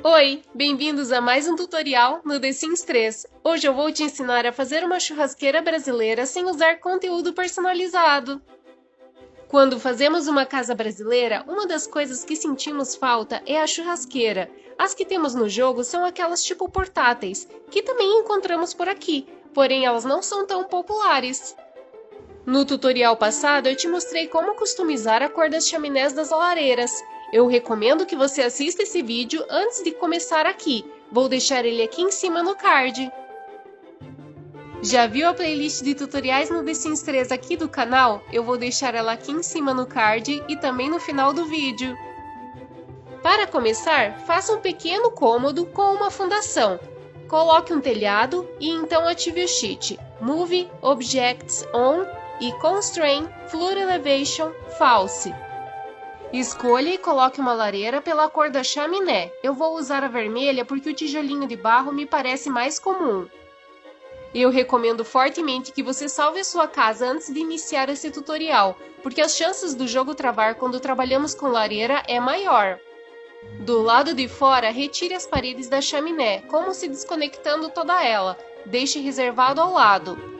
Oi, bem-vindos a mais um tutorial no The Sims 3. Hoje eu vou te ensinar a fazer uma churrasqueira brasileira sem usar conteúdo personalizado. Quando fazemos uma casa brasileira, uma das coisas que sentimos falta é a churrasqueira. As que temos no jogo são aquelas tipo portáteis, que também encontramos por aqui, porém elas não são tão populares. No tutorial passado eu te mostrei como customizar a cor das chaminés das lareiras. Eu recomendo que você assista esse vídeo antes de começar aqui. Vou deixar ele aqui em cima no card. Já viu a playlist de tutoriais no The Sims 3 aqui do canal? Eu vou deixar ela aqui em cima no card e também no final do vídeo. Para começar, faça um pequeno cômodo com uma fundação. Coloque um telhado e então ative o cheat Move Objects On e Constrain Floor Elevation False. Escolha e coloque uma lareira pela cor da chaminé. Eu vou usar a vermelha porque o tijolinho de barro me parece mais comum. Eu recomendo fortemente que você salve a sua casa antes de iniciar esse tutorial, porque as chances do jogo travar quando trabalhamos com lareira é maior. Do lado de fora, retire as paredes da chaminé, como se desconectando toda ela. Deixe reservado ao lado.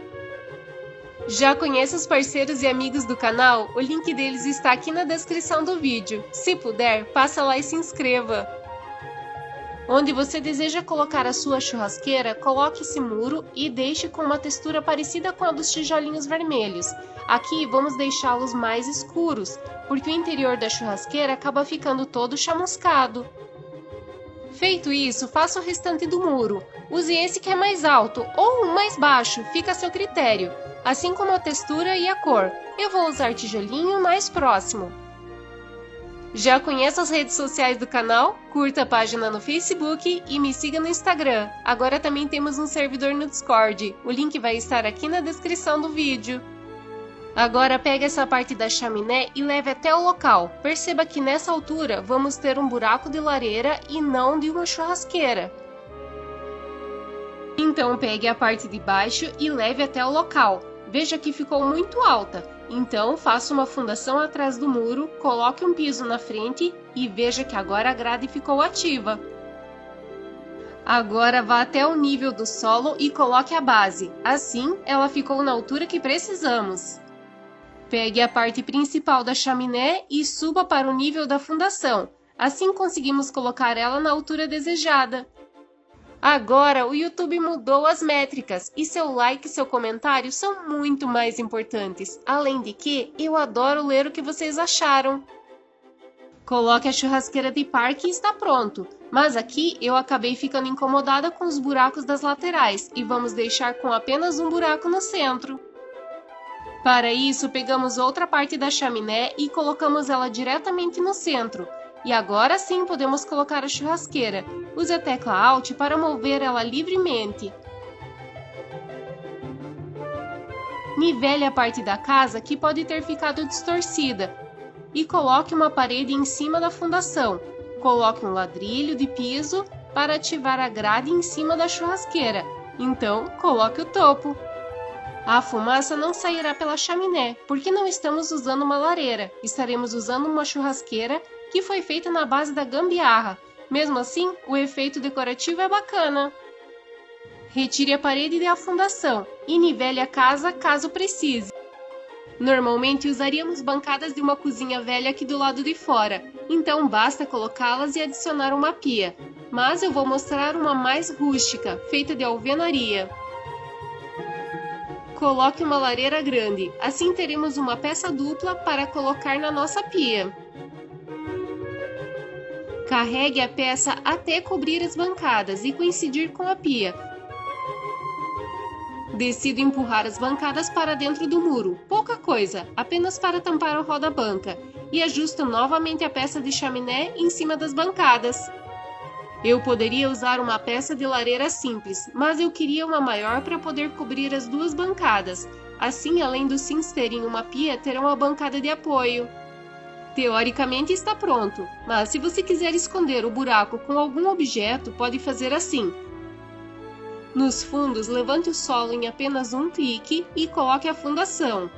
Já conhece os parceiros e amigos do canal? O link deles está aqui na descrição do vídeo. Se puder, passa lá e se inscreva. Onde você deseja colocar a sua churrasqueira, coloque esse muro e deixe com uma textura parecida com a dos tijolinhos vermelhos. Aqui vamos deixá-los mais escuros, porque o interior da churrasqueira acaba ficando todo chamuscado. Feito isso, faça o restante do muro. Use esse que é mais alto ou um mais baixo, fica a seu critério. Assim como a textura e a cor. Eu vou usar tijolinho mais próximo. Já conhece as redes sociais do canal? Curta a página no Facebook e me siga no Instagram. Agora também temos um servidor no Discord. O link vai estar aqui na descrição do vídeo. Agora pegue essa parte da chaminé e leve até o local. Perceba que nessa altura vamos ter um buraco de lareira e não de uma churrasqueira. Então pegue a parte de baixo e leve até o local. Veja que ficou muito alta, então faça uma fundação atrás do muro, coloque um piso na frente e veja que agora a grade ficou ativa. Agora vá até o nível do solo e coloque a base, assim ela ficou na altura que precisamos. Pegue a parte principal da chaminé e suba para o nível da fundação, assim conseguimos colocar ela na altura desejada. Agora o YouTube mudou as métricas e seu like e seu comentário são muito mais importantes. Além de que, eu adoro ler o que vocês acharam. Coloque a churrasqueira de parque e está pronto. Mas aqui eu acabei ficando incomodada com os buracos das laterais e vamos deixar com apenas um buraco no centro. Para isso, pegamos outra parte da chaminé e colocamos ela diretamente no centro. E agora sim podemos colocar a churrasqueira. Use a tecla Alt para mover ela livremente. Nivele a parte da casa que pode ter ficado distorcida. E coloque uma parede em cima da fundação. Coloque um ladrilho de piso para ativar a grade em cima da churrasqueira. Então, coloque o topo. A fumaça não sairá pela chaminé, porque não estamos usando uma lareira. Estaremos usando uma churrasqueira que foi feita na base da gambiarra. Mesmo assim, o efeito decorativo é bacana. Retire a parede e a fundação e nivele a casa caso precise. Normalmente usaríamos bancadas de uma cozinha velha aqui do lado de fora, então basta colocá-las e adicionar uma pia. Mas eu vou mostrar uma mais rústica, feita de alvenaria. Coloque uma lareira grande, assim teremos uma peça dupla para colocar na nossa pia. Carregue a peça até cobrir as bancadas e coincidir com a pia. Decida empurrar as bancadas para dentro do muro, pouca coisa, apenas para tampar o roda-banca, e ajusto novamente a peça de chaminé em cima das bancadas. Eu poderia usar uma peça de lareira simples, mas eu queria uma maior para poder cobrir as duas bancadas. Assim, além dos Sims terem uma pia, terão uma bancada de apoio. Teoricamente está pronto, mas se você quiser esconder o buraco com algum objeto, pode fazer assim. Nos fundos, levante o solo em apenas um clique e coloque a fundação.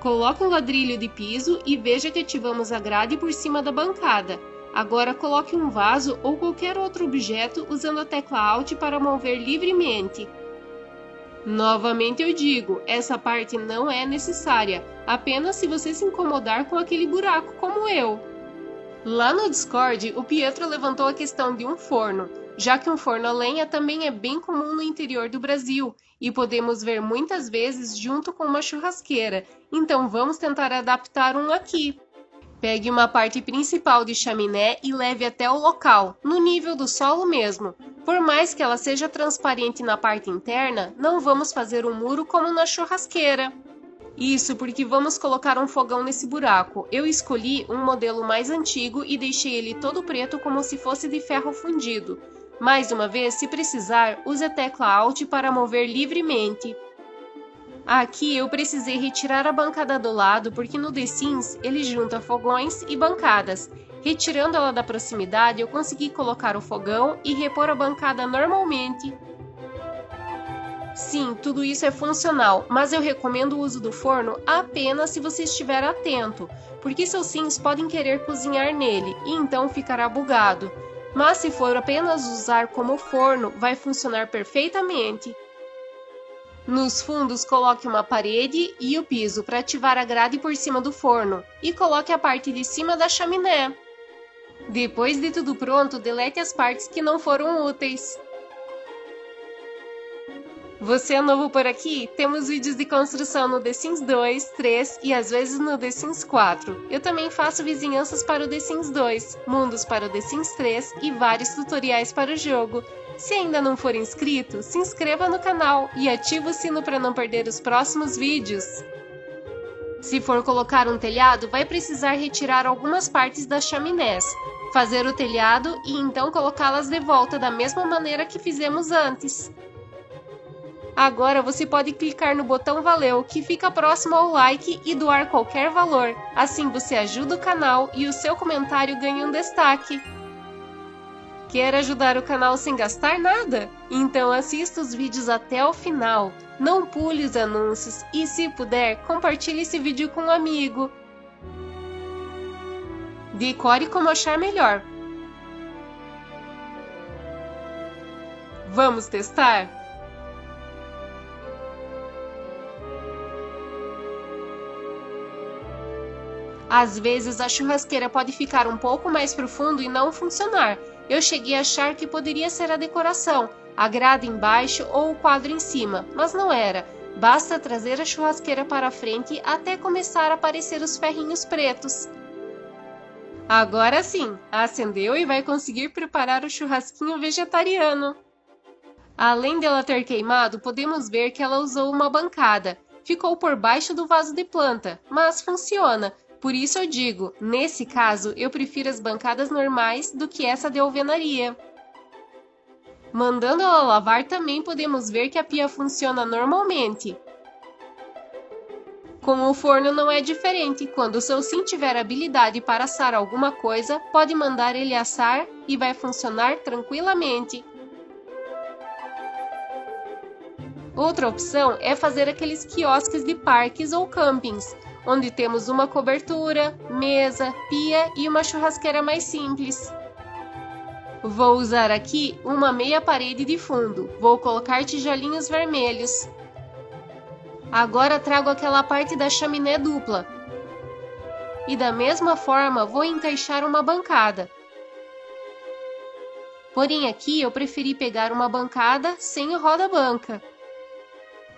Coloque um ladrilho de piso e veja que ativamos a grade por cima da bancada. Agora coloque um vaso ou qualquer outro objeto usando a tecla Alt para mover livremente. Novamente eu digo, essa parte não é necessária, apenas se você se incomodar com aquele buraco como eu. Lá no Discord, o Pietro levantou a questão de um forno, já que um forno a lenha também é bem comum no interior do Brasil e podemos ver muitas vezes junto com uma churrasqueira, então vamos tentar adaptar um aqui. Pegue uma parte principal de chaminé e leve até o local, no nível do solo mesmo. Por mais que ela seja transparente na parte interna, não vamos fazer um muro como na churrasqueira. Isso porque vamos colocar um fogão nesse buraco. Eu escolhi um modelo mais antigo e deixei ele todo preto como se fosse de ferro fundido. Mais uma vez, se precisar, use a tecla Alt para mover livremente. Aqui eu precisei retirar a bancada do lado porque no The Sims ele junta fogões e bancadas. Retirando ela da proximidade, eu consegui colocar o fogão e repor a bancada normalmente. Sim, tudo isso é funcional, mas eu recomendo o uso do forno apenas se você estiver atento, porque seus Sims podem querer cozinhar nele e então ficará bugado. Mas se for apenas usar como forno, vai funcionar perfeitamente. Nos fundos, coloque uma parede e o piso para ativar a grade por cima do forno e coloque a parte de cima da chaminé. Depois de tudo pronto, delete as partes que não foram úteis. Você é novo por aqui? Temos vídeos de construção no The Sims 2, 3 e às vezes no The Sims 4. Eu também faço vizinhanças para o The Sims 2, mundos para o The Sims 3 e vários tutoriais para o jogo. Se ainda não for inscrito, se inscreva no canal e ative o sino para não perder os próximos vídeos. Se for colocar um telhado, vai precisar retirar algumas partes das chaminés, fazer o telhado e então colocá-las de volta da mesma maneira que fizemos antes. Agora você pode clicar no botão Valeu, que fica próximo ao like e doar qualquer valor. Assim você ajuda o canal e o seu comentário ganha um destaque. Quer ajudar o canal sem gastar nada? Então assista os vídeos até o final. Não pule os anúncios e, se puder, compartilhe esse vídeo com um amigo. Decore como achar melhor. Vamos testar? Às vezes a churrasqueira pode ficar um pouco mais profundo e não funcionar. Eu cheguei a achar que poderia ser a decoração, a grade embaixo ou o quadro em cima, mas não era. Basta trazer a churrasqueira para frente até começar a aparecer os ferrinhos pretos. Agora sim, acendeu e vai conseguir preparar o churrasquinho vegetariano. Além dela ter queimado, podemos ver que ela usou uma bancada. Ficou por baixo do vaso de planta, mas funciona. Por isso eu digo, nesse caso, eu prefiro as bancadas normais do que essa de alvenaria. Mandando ela lavar, também podemos ver que a pia funciona normalmente. Com o forno não é diferente. Quando o seu sim tiver habilidade para assar alguma coisa, pode mandar ele assar e vai funcionar tranquilamente. Outra opção é fazer aqueles quiosques de parques ou campings, onde temos uma cobertura, mesa, pia e uma churrasqueira mais simples. Vou usar aqui uma meia parede de fundo. Vou colocar tijolinhos vermelhos. Agora trago aquela parte da chaminé dupla. E da mesma forma vou encaixar uma bancada. Porém aqui eu preferi pegar uma bancada sem o roda-banca.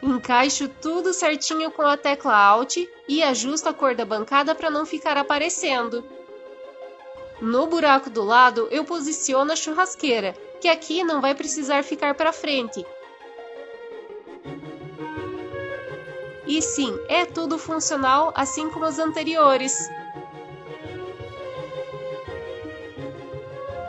Encaixo tudo certinho com a tecla Alt e ajusto a cor da bancada para não ficar aparecendo. No buraco do lado eu posiciono a churrasqueira, que aqui não vai precisar ficar para frente. E sim, é tudo funcional assim como os anteriores.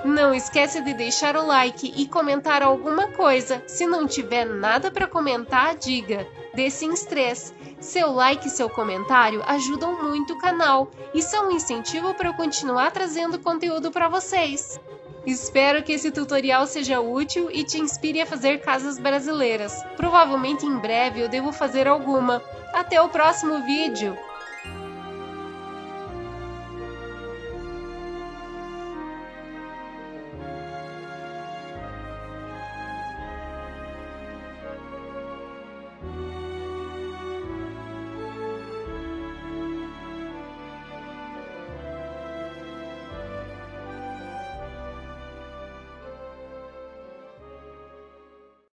Não esqueça de deixar o like e comentar alguma coisa. Se não tiver nada para comentar, diga The Sims 3. Seu like e seu comentário ajudam muito o canal e são um incentivo para eu continuar trazendo conteúdo para vocês. Espero que esse tutorial seja útil e te inspire a fazer casas brasileiras. Provavelmente em breve eu devo fazer alguma. Até o próximo vídeo!